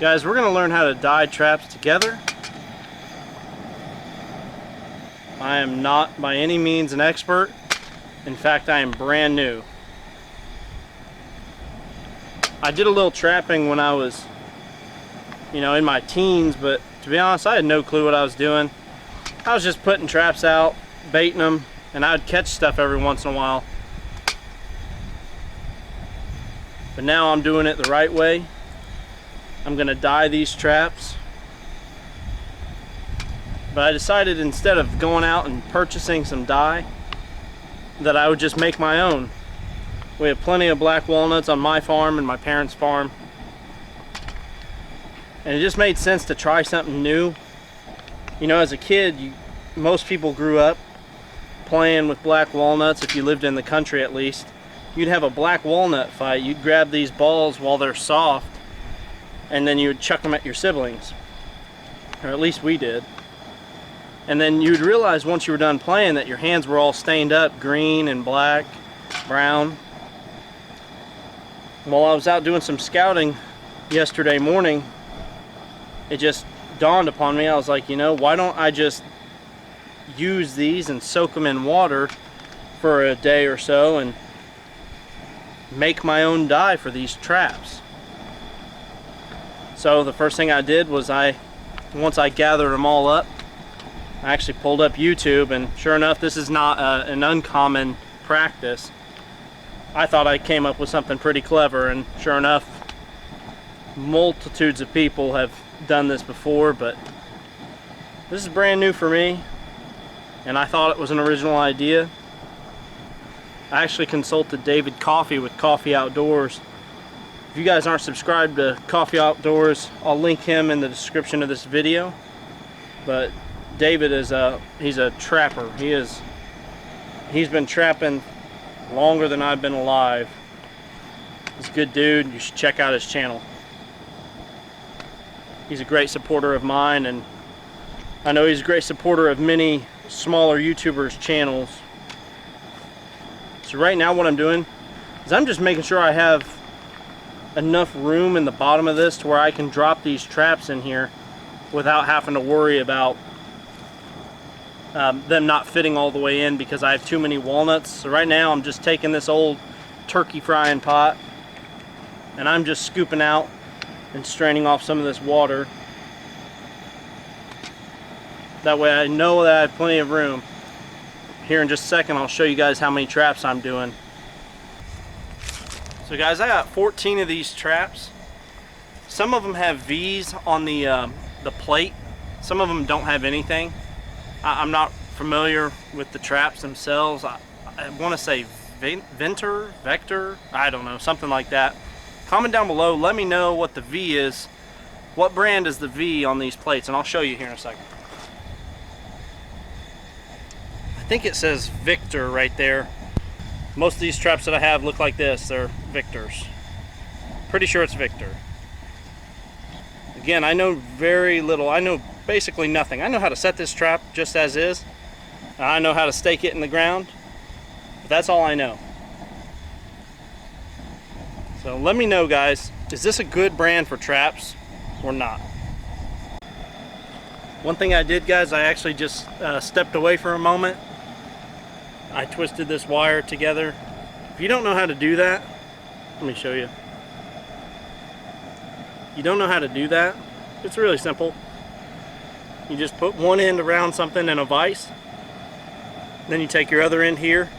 Guys, we're going to learn how to dye traps together. I am not by any means an expert. In fact, I am brand new. I did a little trapping when I was, in my teens, but to be honest, I had no clue what I was doing. I was just putting traps out, baiting them, and I would catch stuff every once in a while. But now I'm doing it the right way. I'm gonna dye these traps. But I decided instead of going out and purchasing some dye, that I would just make my own. We have plenty of black walnuts on my farm and my parents' farm. And it just made sense to try something new. As a kid, most people grew up playing with black walnuts. If you lived in the country at least, you'd have a black walnut fight. You'd grab these balls while they're soft, and then you would chuck them at your siblings. Or at least we did. And then you'd realize once you were done playing that your hands were all stained up, green and black, brown. While I was out doing some scouting yesterday morning, it just dawned upon me. I was like, why don't I just use these and soak them in water for a day or so and make my own dye for these traps. So the first thing I did was once I gathered them all up, I actually pulled up YouTube, and sure enough, this is not an uncommon practice. I thought I came up with something pretty clever, and sure enough, multitudes of people have done this before, but this is brand new for me, and I thought it was an original idea. I actually consulted David Coffey with Coffey Outdoors. If you guys aren't subscribed to Coffey Outdoors, I'll link him in the description of this video. But David he's a trapper. He's been trapping longer than I've been alive. He's a good dude. You should check out his channel. He's a great supporter of mine, and I know he's a great supporter of many smaller YouTubers' channels. So right now what I'm doing is I'm just making sure I have enough room in the bottom of this to where I can drop these traps in here without having to worry about them not fitting all the way in because I have too many walnuts. So right now I'm just taking this old turkey frying pot and I'm just scooping out and straining off some of this water. That way I know that I have plenty of room. Here in just a second I'll show you guys how many traps I'm doing. So guys, I got 14 of these traps. Some of them have V's on the plate. Some of them don't have anything. I'm not familiar with the traps themselves. I want to say Vector, I don't know, something like that. Comment down below, let me know what the V is. What brand is the V on these plates, and I'll show you here in a second. I think it says Victor right there. Most of these traps that I have look like this. They're Victors. Pretty sure it's Victor. Again, I know very little. I know basically nothing. I know how to set this trap just as is. I know how to stake it in the ground. But that's all I know. So let me know, guys, is this a good brand for traps or not? One thing I did, guys, I actually just stepped away for a moment. I twisted this wire together. If you don't know how to do that, let me show you. You don't know how to do that? It's really simple. You just put one end around something in a vise, then you take your other end here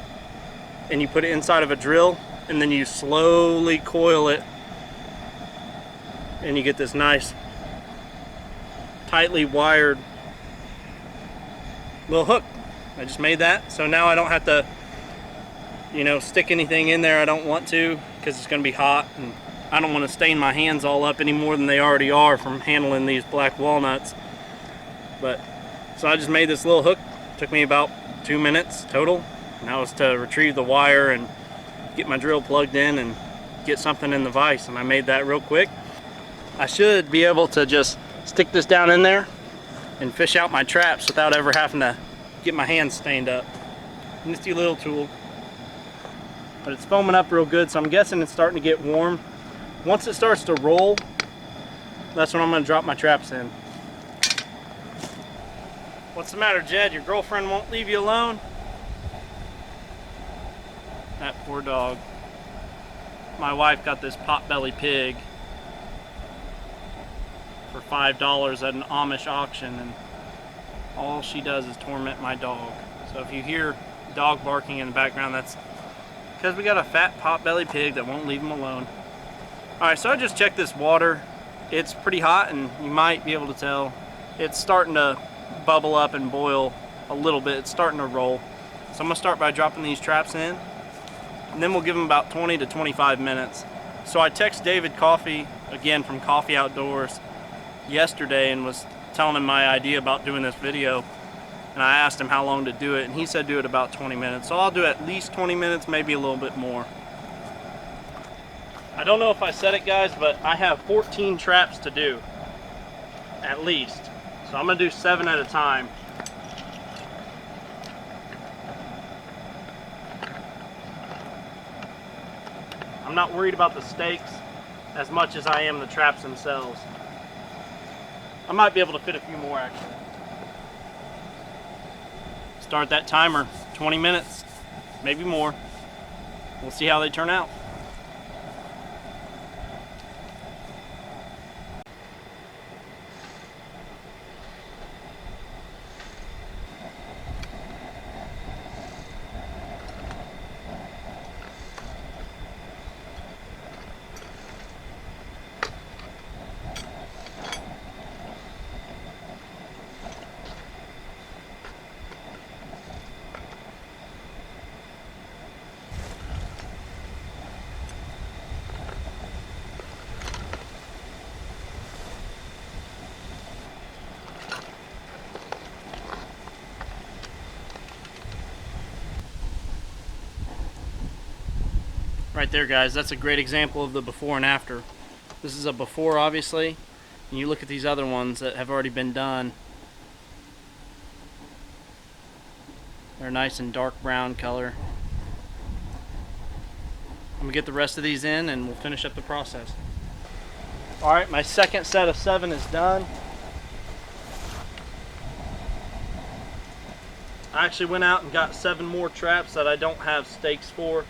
and you put it inside of a drill, and then you slowly coil it and you get this nice tightly wired little hook. I just made that, so now I don't have to, stick anything in there I don't want to, because it's going to be hot, and I don't want to stain my hands all up any more than they already are from handling these black walnuts. So I just made this little hook. It took me about 2 minutes total. Now it's to retrieve the wire and get my drill plugged in and get something in the vise, and I made that real quick. I should be able to just stick this down in there and fish out my traps without ever having to get my hands stained up. Nifty little tool. But it's foaming up real good, so I'm guessing it's starting to get warm. Once it starts to roll, That's when I'm gonna drop my traps in. What's the matter, Jed? Your girlfriend won't leave you alone? That poor dog. My wife got this potbelly pig for $5 at an Amish auction, and all she does is torment my dog. So if you hear dog barking in the background, that's because we got a fat potbelly pig that won't leave him alone. Alright, so I just checked this water. It's pretty hot, and you might be able to tell it's starting to bubble up and boil a little bit. It's starting to roll. So I'm going to start by dropping these traps in, and then we'll give them about 20 to 25 minutes. So I texted David Coffey, again from Coffey Outdoors, yesterday and was telling him my idea about doing this video, and I asked him how long to do it, and he said do it about 20 minutes. So I'll do at least 20 minutes, maybe a little bit more. I don't know if I said it, guys, but I have 14 traps to do, at least. So I'm going to do 7 at a time. I'm not worried about the stakes as much as I am the traps themselves. I might be able to fit a few more, actually. Start that timer, 20 minutes, maybe more. We'll see how they turn out. Right there, guys, that's a great example of the before and after. This is a before, obviously, and you look at these other ones that have already been done. They're nice and dark brown color. I'm gonna get the rest of these in and we'll finish up the process. Alright, my second set of 7 is done. I actually went out and got 7 more traps that I don't have stakes for.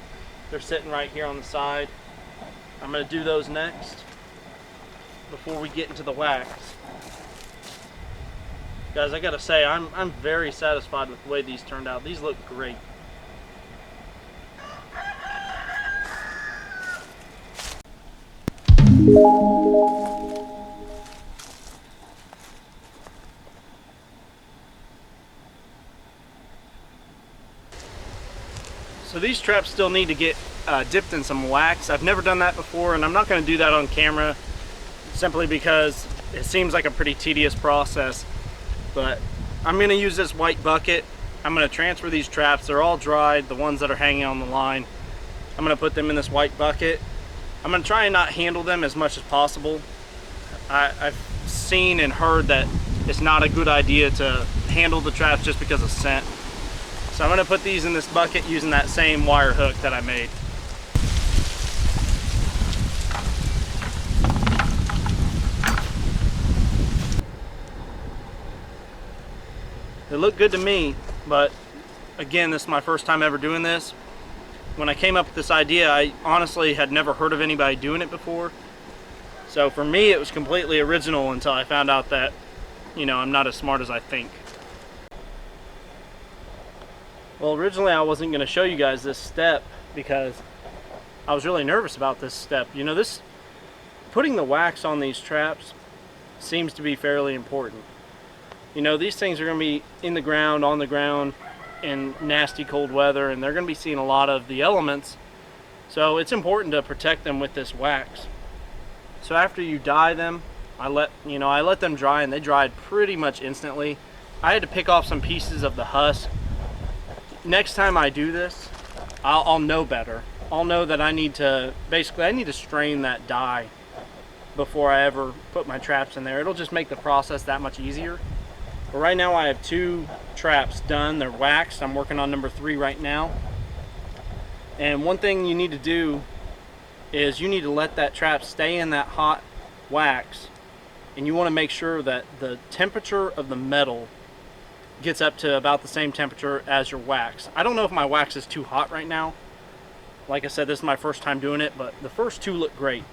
They're sitting right here on the side. I'm going to do those next before we get into the wax. Guys, I got to say, I'm very satisfied with the way these turned out. These look great. So these traps still need to get dipped in some wax. I've never done that before, and I'm not going to do that on camera simply because it seems like a pretty tedious process. But I'm going to use this white bucket. I'm going to transfer these traps. They're all dried, the ones that are hanging on the line. I'm going to put them in this white bucket. I'm going to try and not handle them as much as possible. I've seen and heard that it's not a good idea to handle the traps just because of scent. So I'm going to put these in this bucket using that same wire hook that I made. They look good to me, but again, this is my first time ever doing this. When I came up with this idea, I honestly had never heard of anybody doing it before. So for me, it was completely original until I found out that, you know, I'm not as smart as I think. Well, originally I wasn't going to show you guys this step because I was really nervous about this step. You know, putting the wax on these traps seems to be fairly important. You know, these things are going to be in the ground, on the ground, in nasty cold weather, and they're going to be seeing a lot of the elements. So it's important to protect them with this wax. So after you dye them, I let them dry, and they dried pretty much instantly. I had to pick off some pieces of the husk. Next time I do this, I'll know better. I'll know that I need to strain that dye before I ever put my traps in there. It'll just make the process that much easier. But right now I have 2 traps done. They're waxed. I'm working on number 3 right now. And one thing you need to do is you need to let that trap stay in that hot wax and you want to make sure that the temperature of the metal gets up to about the same temperature as your wax. I don't know if my wax is too hot right now. Like I said, this is my first time doing it, but the first two look great.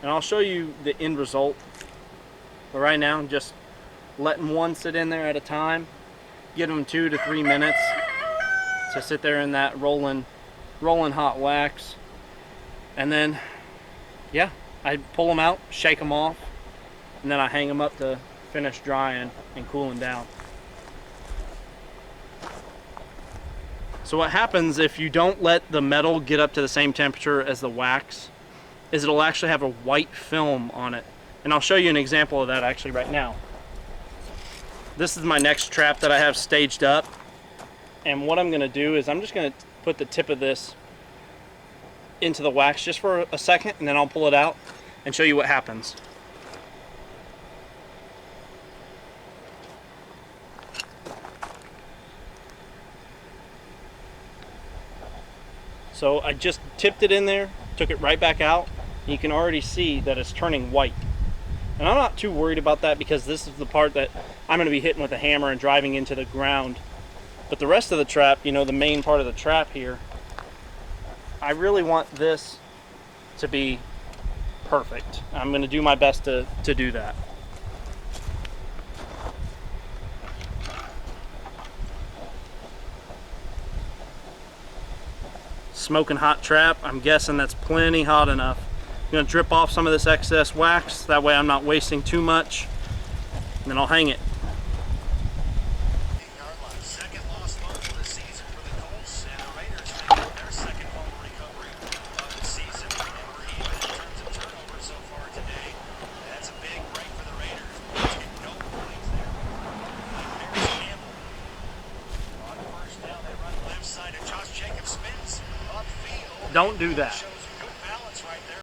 And I'll show you the end result. But right now, I'm just letting one sit in there at a time. Give them 2 to 3 minutes to sit there in that rolling hot wax. And then, yeah, I pull them out, shake them off, and then I hang them up to finish drying and cooling down. So what happens if you don't let the metal get up to the same temperature as the wax is it'll actually have a white film on it. And I'll show you an example of that actually right now. This is my next trap that I have staged up. And what I'm gonna do is I'm just gonna put the tip of this into the wax just for a second, and then I'll pull it out and show you what happens. So I just tipped it in there, took it right back out, and you can already see that it's turning white. And I'm not too worried about that because this is the part that I'm going to be hitting with a hammer and driving into the ground. But the rest of the trap, you know, the main part of the trap here, I really want this to be perfect. I'm going to do my best to do that. Smoking hot trap, I'm guessing that's plenty hot enough. I'm going to drip off some of this excess wax, that way I'm not wasting too much, and then I'll hang it. Second lost month of the season for the Colts, and the Raiders making their second home recovery of the season. And we're even in terms of turnovers so far today. That's a big break for the Raiders. Let's get no points there. There's Campbell. On first down, they run left side, and Josh Jacobs spins upfield. Don't do that. Shows good balance right there.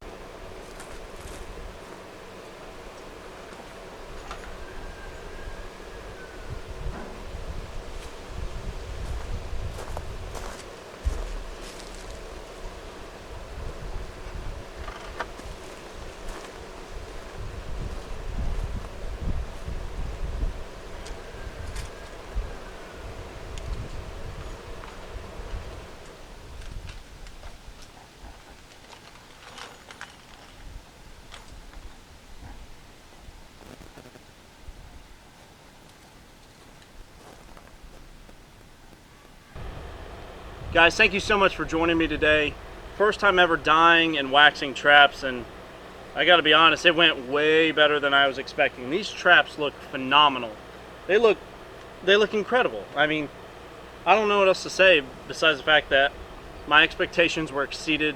Guys, thank you so much for joining me today. First time ever dyeing and waxing traps, and I gotta be honest, it went way better than I was expecting. These traps look phenomenal. They look incredible. I mean, I don't know what else to say besides the fact that my expectations were exceeded,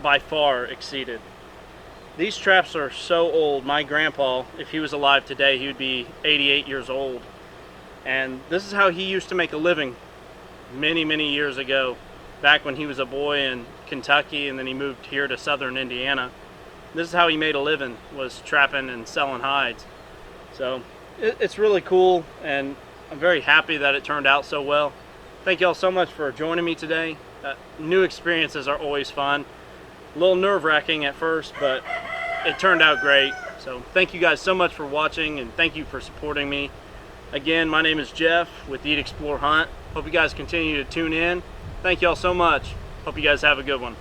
by far exceeded. These traps are so old. My grandpa, if he was alive today, he would be 88 years old. And this is how he used to make a living many years ago, back when he was a boy in Kentucky and then he moved here to southern Indiana. This is how he made a living, was trapping and selling hides. So it's really cool, and I'm very happy that it turned out so well. Thank y'all so much for joining me today. New experiences are always fun. A little nerve-wracking at first, but it turned out great. So thank you guys so much for watching, and thank you for supporting me. Again, my name is Jeff with Eat, Explore, Hunt. Hope you guys continue to tune in. Thank y'all so much. Hope you guys have a good one.